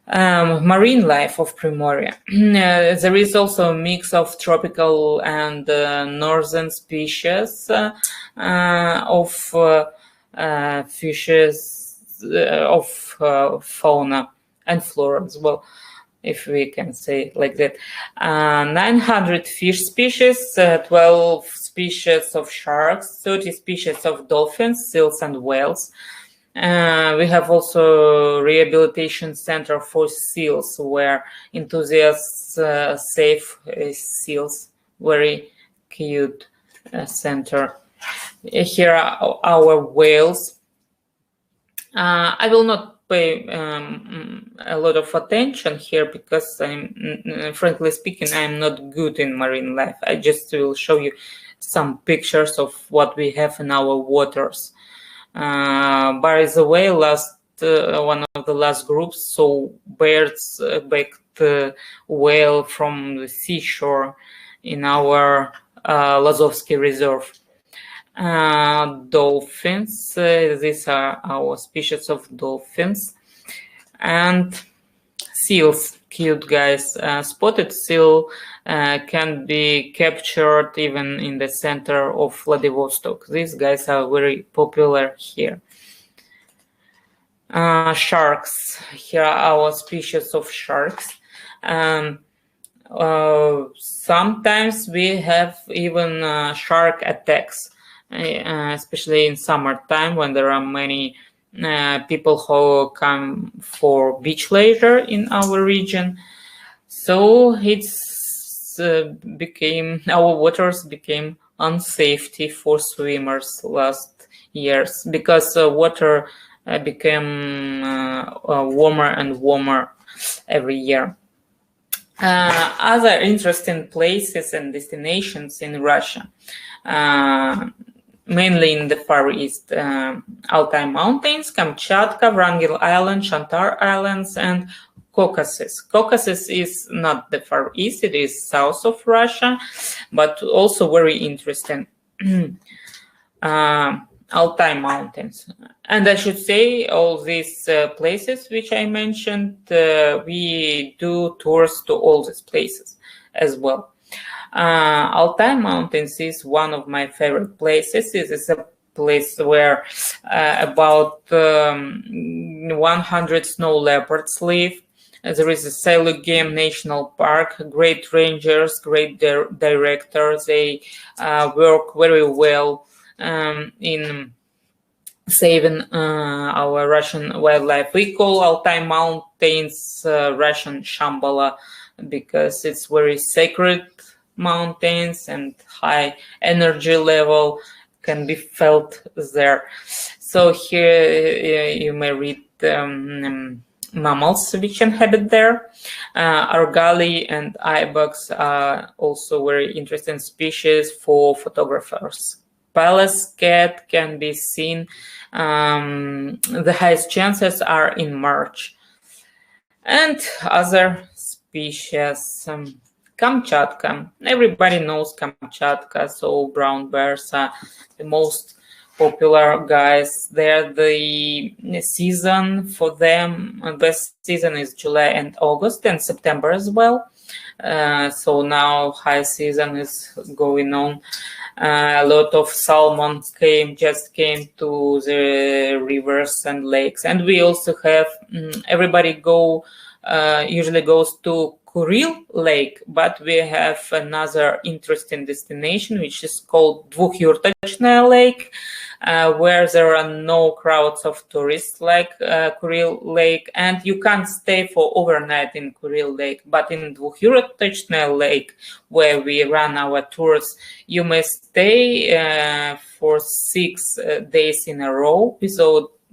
Marine life of Primoria. There is also a mix of tropical and northern species of fishes, of fauna and flora as well, if we can say like that. 900 fish species, 12 species of sharks, 30 species of dolphins, seals, and whales. We have also rehabilitation center for seals, where enthusiasts save seals. Very cute center. Here are our whales. I will not pay a lot of attention here because I'm, frankly speaking, I'm not good in marine life. I just will show you some pictures of what we have in our waters. By the way, one of the last groups saw birds-backed whale from the seashore in our Lazovsky Reserve. Dolphins, these are our species of dolphins, and seals, cute guys. Spotted seal can be captured even in the center of Vladivostok. These guys are very popular here. Sharks, here are our species of sharks. Sometimes we have even shark attacks, especially in summertime when there are many people who come for beach leisure in our region. So our waters became unsafe for swimmers last years because water became warmer and warmer every year. Other interesting places and destinations in Russia, mainly in the Far East, Altai Mountains, Kamchatka, Wrangel Island, Shantar Islands, and Caucasus. Caucasus is not the Far East, it is south of Russia, but also very interesting. Altai Mountains. And I should say all these places which I mentioned, we do tours to all these places as well. Altai Mountains is one of my favorite places. It is a place where about 100 snow leopards live. There is a Sailor Game National Park, great rangers, great directors. They work very well in saving our Russian wildlife. We call Altai Mountains Russian Shambhala because it's very sacred mountains and high energy level can be felt there. So here you may read mammals which inhabit there. Argali and ibex are also very interesting species for photographers. Palace cat can be seen. The highest chances are in March. And other species, Kamchatka. Everybody knows Kamchatka, so brown bears are the most popular guys there. The season for them, best season is July and August and September as well. So now high season is going on. A lot of salmon just came to the rivers and lakes, and we also have everybody usually goes to Kuril Lake, but we have another interesting destination which is called Dvukhyurtochная Lake, where there are no crowds of tourists like Kuril Lake, and you can't stay for overnight in Kuril Lake. But in Dvukhyurtochная Lake, where we run our tours, you may stay for 6 days in a row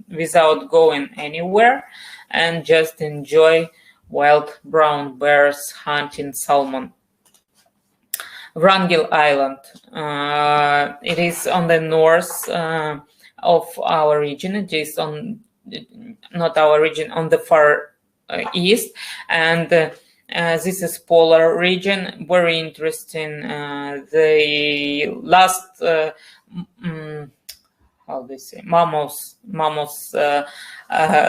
without going anywhere and just enjoy wild brown bears hunting salmon. Wrangel Island. It is on the north of our region. It is on not our region, on the far east, and this is polar region. Very interesting. The last how they say mammals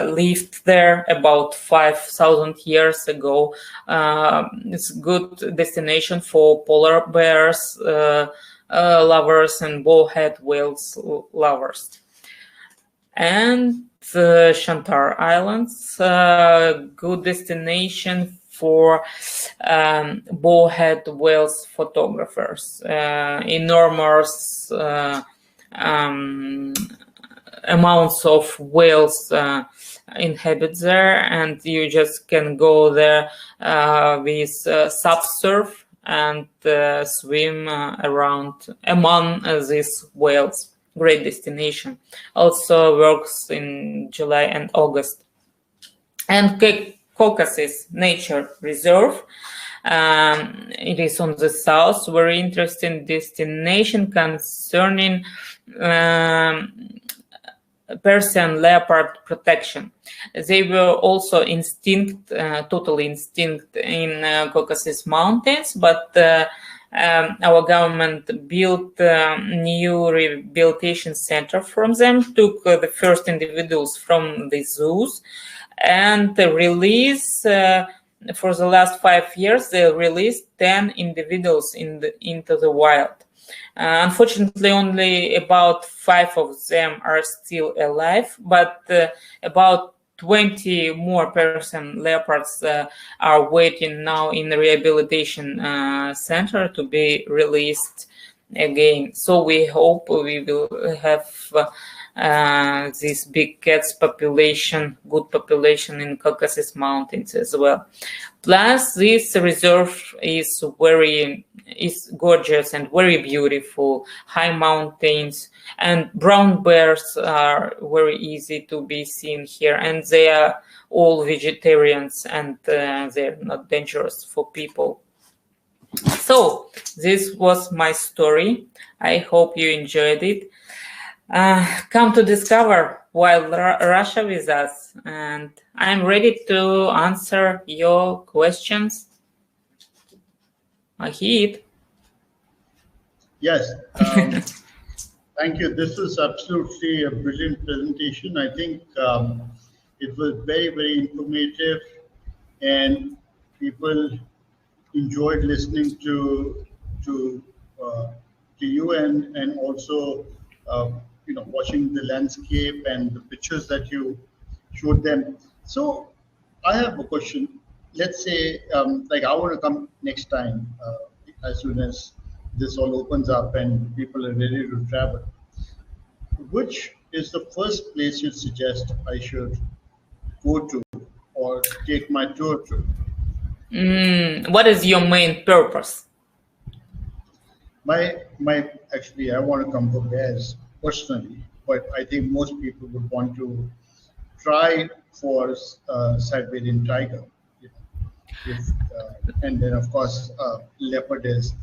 lived there about 5,000 years ago. It's a good destination for polar bears lovers and bowhead whales lovers. And Shantar Islands, good destination for bowhead whales photographers. Enormous amounts of whales inhabit there, and you just can go there with subsurf and swim around among these whales. Great destination. Also works in July and August. And Caucasus Nature Reserve. It is on the south. Very interesting destination concerning Persian leopard protection. They were also totally extinct in Caucasus Mountains, but our government built a new rehabilitation center from them, took the first individuals from the zoos, and release for the last 5 years, they released 10 individuals into the wild. Unfortunately, only about 5 of them are still alive, but about 20 more Persian leopards are waiting now in the rehabilitation center to be released again. So we hope we will have this big cats population, good population in Caucasus Mountains as well. Plus, this reserve is gorgeous and very beautiful. High mountains, and brown bears are very easy to be seen here, and they are all vegetarians, and they're not dangerous for people. So this was my story. I hope you enjoyed it. Come to discover Wild Russia with us, and I'm ready to answer your questions. Mohit. Yes, thank you. This was absolutely a brilliant presentation. I think it was very, very informative, and people enjoyed listening to you, and also watching the landscape and the pictures that you showed them. So I have a question. Let's say like I want to come next time as soon as this all opens up and people are ready to travel. Which is the first place you'd suggest I should go to or take my tour to? What is your main purpose? My actually, I want to come for bears personally, but I think most people would want to try for Siberian tiger, and then of course leopard is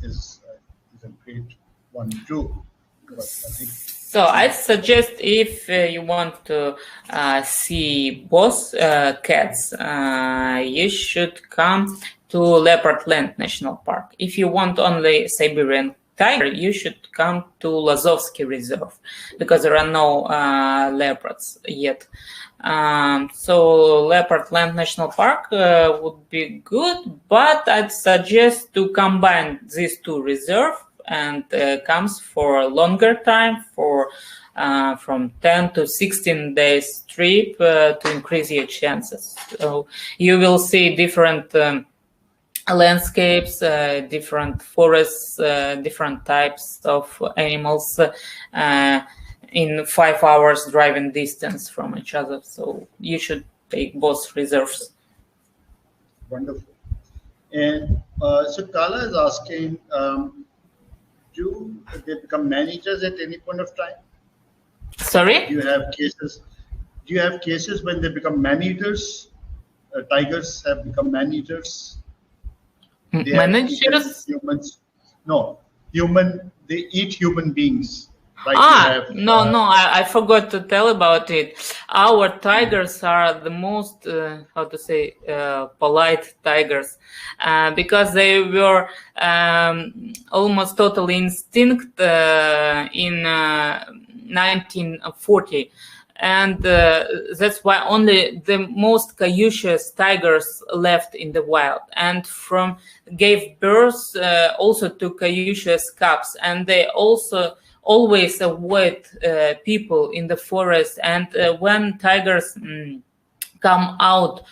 a great one too. But I think. So I suggest if you want to see both cats, you should come to Leopard Land National Park. If you want only Siberian tiger, you should come to Lazovsky Reserve, because there are no leopards yet. So Leopard Land National Park would be good, but I'd suggest to combine these two reserves, and comes for a longer time, for from 10 to 16 days trip to increase your chances. So you will see different landscapes, different forests, different types of animals in 5 hours driving distance from each other. So you should take both reserves. Wonderful. And so Kala is asking, do they become man-eaters at any point of time? Sorry? Do you have cases when they become man-eaters? Tigers have become man-eaters? Man-eaters? Humans? No, human. They eat human beings. Like you have, no, I forgot to tell about it. Our tigers are the most, polite tigers, because they were almost totally extinct in 1940. And that's why only the most courageous tigers left in the wild, and gave birth also to courageous cubs, and they also always avoid people in the forest. And when tigers come out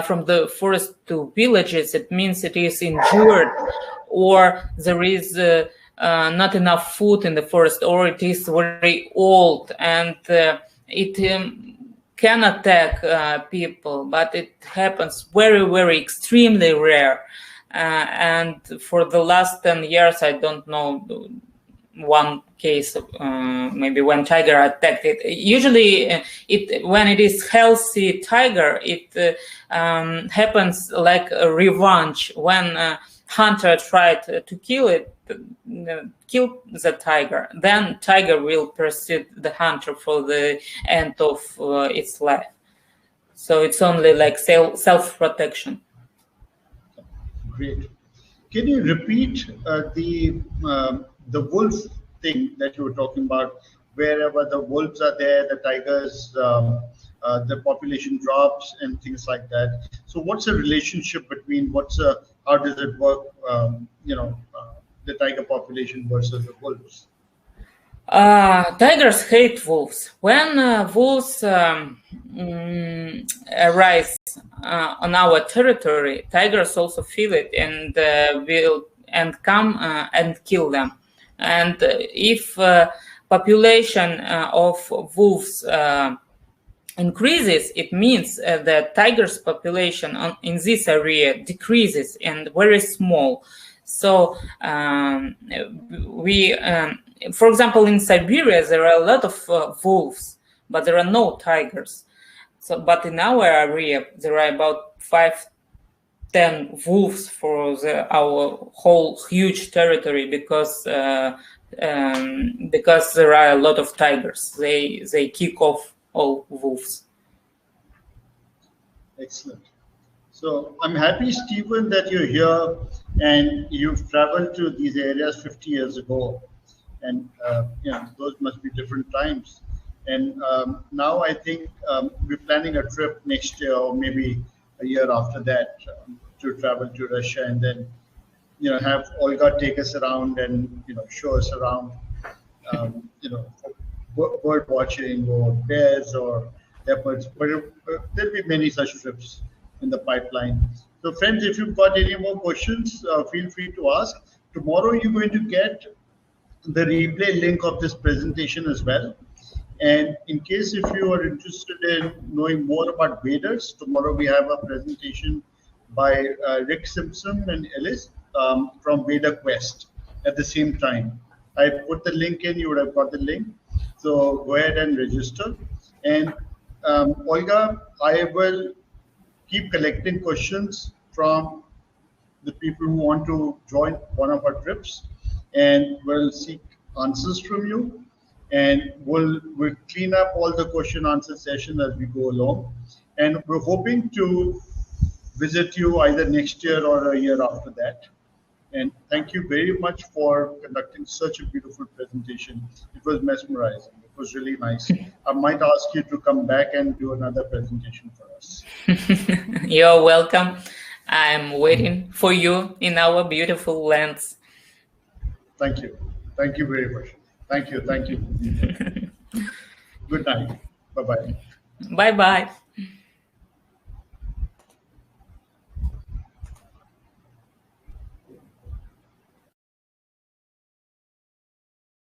from the forest to villages, it means it is injured, or there is not enough food in the forest, or it is very old, and it can attack people, but it happens very, very extremely rare. And for the last 10 years, I don't know one case, maybe when tiger attacked it. Usually, when it is healthy tiger, it happens like a revenge. When hunter tried to kill the tiger, then tiger will pursue the hunter for the end of its life. So it's only like self-protection. Great. Can you repeat the wolf thing that you were talking about? Wherever the wolves are there, the tigers, the population drops and things like that. So what's the relationship between how does it work? The tiger population versus the wolves. Tigers hate wolves. When wolves arise on our territory, tigers also feel it and will come and kill them. And if population of wolves increases, it means that tigers' population in this area decreases and very small. So for example, in Siberia, there are a lot of wolves, but there are no tigers. So, but in our area, there are about 5-10 wolves for our whole huge territory, because there are a lot of tigers. They kick off all wolves. Excellent. So I'm happy, Stephen, that you're here and you've traveled to these areas 50 years ago. And those must be different times. And now I think we're planning a trip next year or maybe a year after that to travel to Russia, and then have Olga take us around and show us around bird watching or bears or leopards. But there'll be many such trips in the pipeline. So friends, if you've got any more questions, feel free to ask. Tomorrow you're going to get the replay link of this presentation as well. And in case if you are interested in knowing more about waders, tomorrow we have a presentation by Rick Simpson and Ellis from Wader Quest at the same time. I put the link in, you would have got the link. So go ahead and register. And Olga, I will keep collecting questions from the people who want to join one of our trips, and we'll seek answers from you, and we'll clean up all the question answer session as we go along, and we're hoping to visit you either next year or a year after that. And thank you very much for conducting such a beautiful presentation. It was mesmerizing. It was really nice. I might ask you to come back and do another presentation for us. You're welcome. I'm waiting for you in our beautiful lands. Thank you. Thank you very much. Thank you. Thank you. Good night. Bye-bye. Bye-bye.